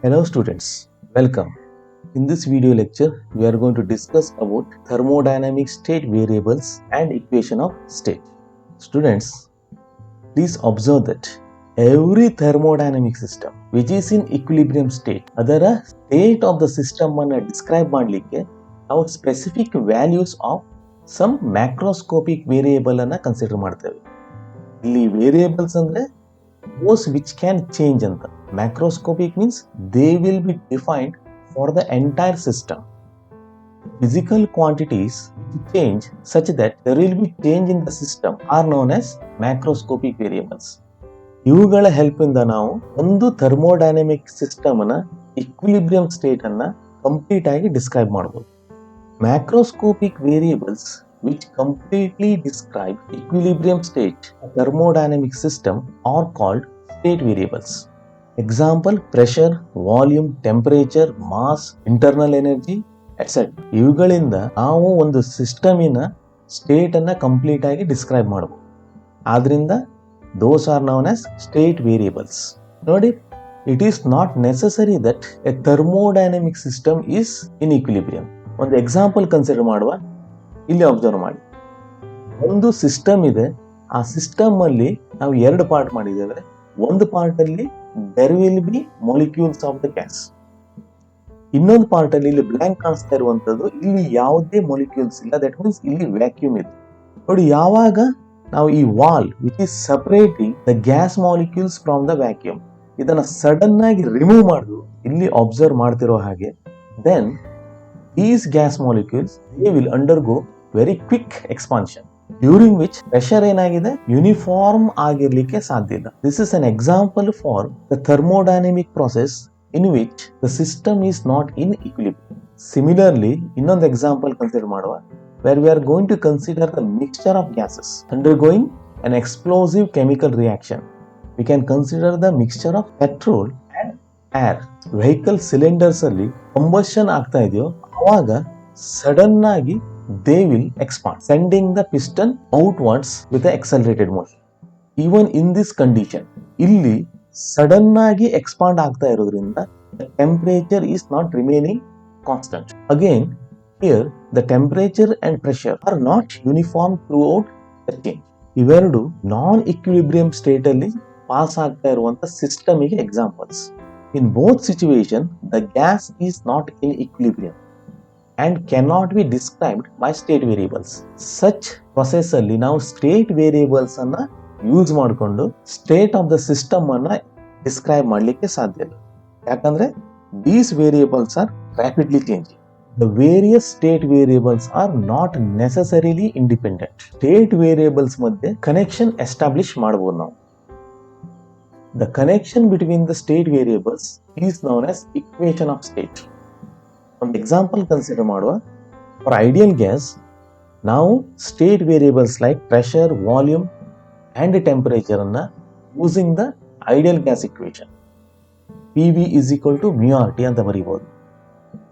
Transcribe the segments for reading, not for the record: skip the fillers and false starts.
Hello students, welcome. In this video lecture, we are going to discuss about thermodynamic state variables and equation of state. Students, please observe that every thermodynamic system which is in equilibrium state, ಅದರ state of the system ಅನ್ನು describe ಮಾಡಲಿಕ್ಕೆ ನಾವು specific values of some macroscopic variable ಅನ್ನು consider ಮಾಡ್ತೇವೆ. ಇಲ್ಲಿ variables ಅಂದ್ರೆ those which can change ಅಂತ. Macroscopic means they will be defined for the entire system. Physical quantities change such that there will be change in the system are known as macroscopic variables. ಇವುಗಳ help ಇಂದ ನಾವು ಒಂದು thermodynamic system ಅನ್ನ equilibrium state ಅನ್ನ complete ಆಗಿ describe ಮಾಡಬಹುದು. Macroscopic variables which completely describe equilibrium state of thermodynamic system are called state variables. Example: pressure, volume, temperature, mass, internal energy, etc. ಇವುಗಳಿಂದ ನಾವು ಒಂದು ಸಿಸ್ಟಮಿನ ಸ್ಟೇಟ್ ಅನ್ನ ಕಂಪ್ಲೀಟ್ ಆಗಿ ಡಿಸ್ಕ್ರೈಬ್ ಮಾಡಬಹುದು. ಆದ್ರಿಂದ those are known as state variables. ನೋಡಿ, it is not necessary that a thermodynamic system is in equilibrium. ಒಂದು example consider ಮಾಡುವ. ಇಲ್ಲಿ ಅಬ್ಸರ್ವ್ ಮಾಡಿ, ಒಂದು ಸಿಸ್ಟಮ್ ಇದೆ. ಆ ಸಿಸ್ಟಮ್ ಅಲ್ಲಿ ನಾವು ಎರಡು ಪಾರ್ಟ್ ಮಾಡಿದ್ದೇವೆ. ಒಂದು ಪಾರ್ಟ್ ಅಲ್ಲಿ there will be molecules of the gas. ಇನ್ನೊಂದು ಪಾರ್ಟ್ ಅಲ್ಲಿ ಇಲ್ಲಿ ಬ್ಲಾಂಕ್ ಕಾಣಿಸ್ತಾ ಇರುವಂತದ್ದು, ಇಲ್ಲಿ ಯಾವುದೇ ಮೊಲಿಕ್ಯೂಲ್ಸ್ ಇಲ್ಲ. ದಟ್ ಮೀನ್ಸ್ ಇಲ್ಲಿ ವ್ಯಾಕ್ಯೂಮ್ ಇದೆ. ನೋಡಿ, ಯಾವಾಗ ನಾವು ಈ wall which is separating the gas molecules from the vacuum ಇದನ್ನ ಸಡನ್ ಆಗಿ ರಿಮೂವ್ ಮಾಡುದು, ಇಲ್ಲಿ ಅಬ್ಸರ್ವ್ ಮಾಡ್ತಿರೋ ಹಾಗೆ, then these gas molecules they will undergo very quick expansion, during which pressure ಏನಾಗಿದೆ ಯೂನಿಫಾರ್ಮ್ ಆಗಿರ್ಲಿಕ್ಕೆ ಸಾಧ್ಯ ಇಲ್ಲ. This is an example for the thermodynamic process in which the system is not in equilibrium. Similarly, ಇನ್ನೊಂದು example consider ಮಾಡುವ, where we are going to consider the mixture of gases undergoing an explosive chemical reaction. We can consider the mixture of petrol and air. Vehicle cylinders ಅಲ್ಲಿ combustion ಆಗ್ತಾ ಇದೆಯೋ ಆವಾಗ sudden ಆಗಿ they will expand, sending the piston outwards with an accelerated motion. Even in this condition, ಇಲ್ಲಿ sudden ಆಗಿ expand ಆಗ್ತಾ ಇರೋದ್ರಿಂದ the temperature is not remaining constant. Again, here the temperature and pressure are not uniform throughout the change. ಇವೆರಡು ನಾನ್ equilibrium state ಅಲ್ಲಿ pass ಆಗ್ತಾ ಇರುವಂತ system ಗೆ examples. In both situation, the gas is not in equilibrium and cannot be described by state variables. Such process ಅಲ್ಲಿ ನಾವು state variables ಅನ್ನ use ಮಾಡಿಕೊಂಡು state of the system ಅನ್ನ ಡಿಸ್ಕ್ರೈಬ್ ಮಾಡಲಿಕ್ಕೆ ಸಾಧ್ಯ ಇಲ್ಲ. ಯಾಕಂದ್ರೆ these variables are rapidly changing. The various state variables are not necessarily independent. State variables ಮಧ್ಯೆ ಕನೆಕ್ಷನ್ ಎಸ್ಟಾಬ್ಲಿಷ್ ಮಾಡಬಹುದು ನಾವು. The connection between the state variables is known as equation of state. ಒಂದು example consider ಮಾಡುವ. For ideal gas ನಾವು state variables like pressure, volume and temperature ಅನ್ನ using the ideal gas equation PV is equal to μRT ಅಂತ ಬರೀಬಹುದು.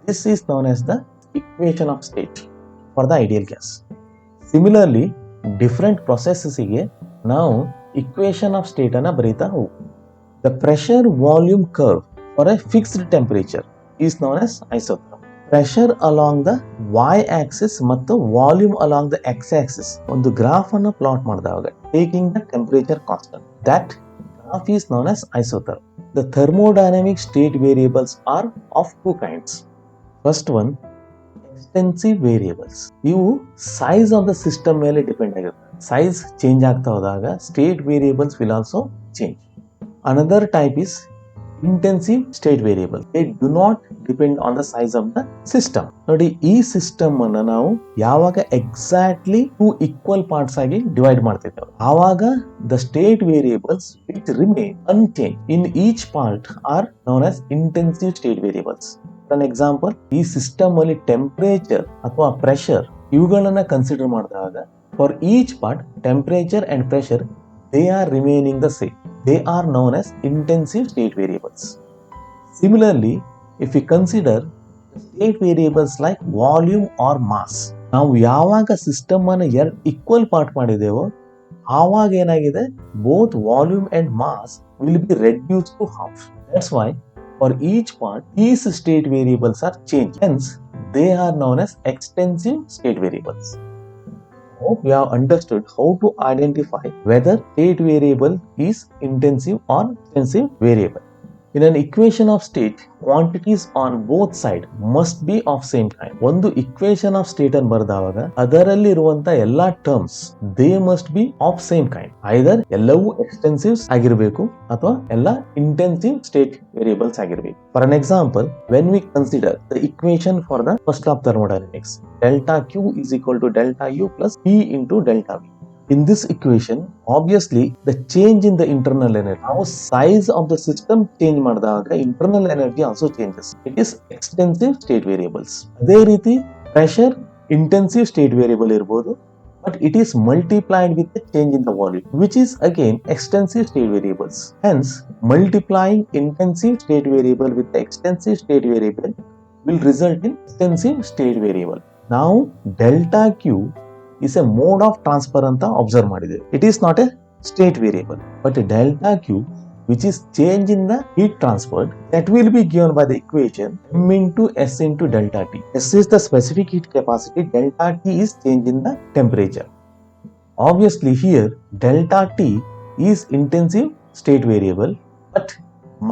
This is known as the equation of state for the ideal gas. Similarly, different processes ಗೆ ನಾವು equation of state ಅನ್ನ ಬರೀತಾ ಹೋಗ್ತೀವಿ. The pressure volume curve for a fixed temperature is known as isotherm. Pressure along the y-axis ಮತ್ತು volume along the x-axis ಒಂದು graph ಅನ್ನು plot ಮಾಡಿದಾಗ taking the temperature constant. That graph is known as isotherm. The thermodynamic state variables are of two kinds. First one, extensive variables. ಇವು size of the system ಮೇಲೆ depend ಆಗಿರುತ್ತೆ. Size change ಆಗ್ತಾ ಹೋದಾಗ state variables will also change. Another type is intensive state variable. They do not depend on the size of the system. ನೋಡಿ, ಈ system ಅನ್ನ ನಾವು ಯಾವಾಗ ಎಕ್ಸಾಕ್ಟ್ಲಿ 2 ಈಕ್ವಲ್ ಪಾರ್ಟ್ಸ್ ಆಗಿ ಡಿವೈಡ್ ಮಾಡ್ತಿದ್ದೇವೆ ಆವಾಗ the state variables which remain unchanged in each part are known as intensive state variables. For an example, ಈ system ಅಲ್ಲಿ ಟೆಂಪರೇಚರ್ ಅಥವಾ ಪ್ರೆಷರ್ ಇವುಗಳನ್ನ ಕನ್ಸಿಡರ್ ಮಾಡಿದಾಗ for each part temperature and pressure they are remaining the same. They are known as intensive state variables. Similarly, if we consider state variables like volume or mass, ನಾವು ಯಾವಾಗ system ಅನ್ನು ಎರಡು equal part ಮಾಡಿದೇವೋ ಆವಾಗ ಏನಾಗಿದೆ, both volume and mass will be reduced to half. That's why For each part, these state variables are changed. Hence, they are known as extensive state variables. Hope you have understood how to identify whether state variable is intensive or extensive variable. In an equation of state, quantities on both sides must be of same kind. ಒಂದು equation of state ಅನ್ನು ಬರೆದಾಗ ಅದರಲ್ಲಿ ಇರುವಂತ ಎಲ್ಲಾ terms they must be of same kind. Either ಎಲ್ಲವೂ extensives ಆಗಿರಬೇಕು ಅಥವಾ ಎಲ್ಲ ಇಂಟೆನ್ಸಿವ್ ಸ್ಟೇಟ್ ವೇರಿಯೇಬಲ್ಸ್ ಆಗಿರಬೇಕು. For an example, when we consider the equation for the first law of thermodynamics, delta Q is equal to delta U plus P into delta V. In this equation, obviously, the change in the internal energy, now size of the system change ಮಾಡಿದಾಗ internal energy also changes. It is extensive state variables. ಅದೇ ರೀತಿ pressure intensive state variable ಇರಬಹುದು, but it is multiplied with the change in the volume, which is again extensive state variables. Hence, multiplying intensive state variable with the extensive state variable will result in extensive state variable. Now, delta Q is a mode of transfer ಅಂತ observe ಮಾಡಿದ್ದೇವೆ. It is not a state variable, but a delta Q, which is change in the heat transferred, that will be given by the equation m into S into delta T. S is the specific heat capacity, delta T is change in the temperature. Obviously here, delta T is intensive state variable, but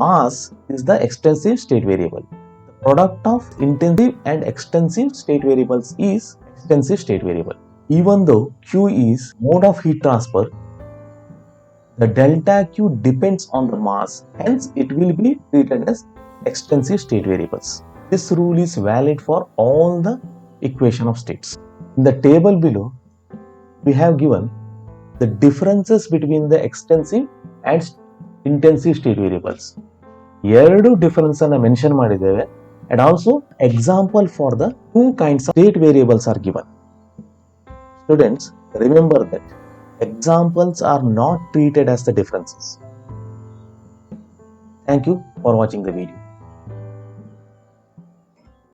mass is the extensive state variable. The product of intensive and extensive state variables is extensive state variable. Even though Q is mode of heat transfer, the delta Q depends on the mass, hence it will be treated as extensive state variables. This rule is valid for all the equation of states. In the table below, we have given the differences between the extensive and intensive state variables. ಎರಡು difference ಅನ್ನು mention ಮಾಡಿದ್ದೇವೆ, and also example for the two kinds of state variables are given. Students, remember that examples are not treated as the differences. Thank you for watching the video.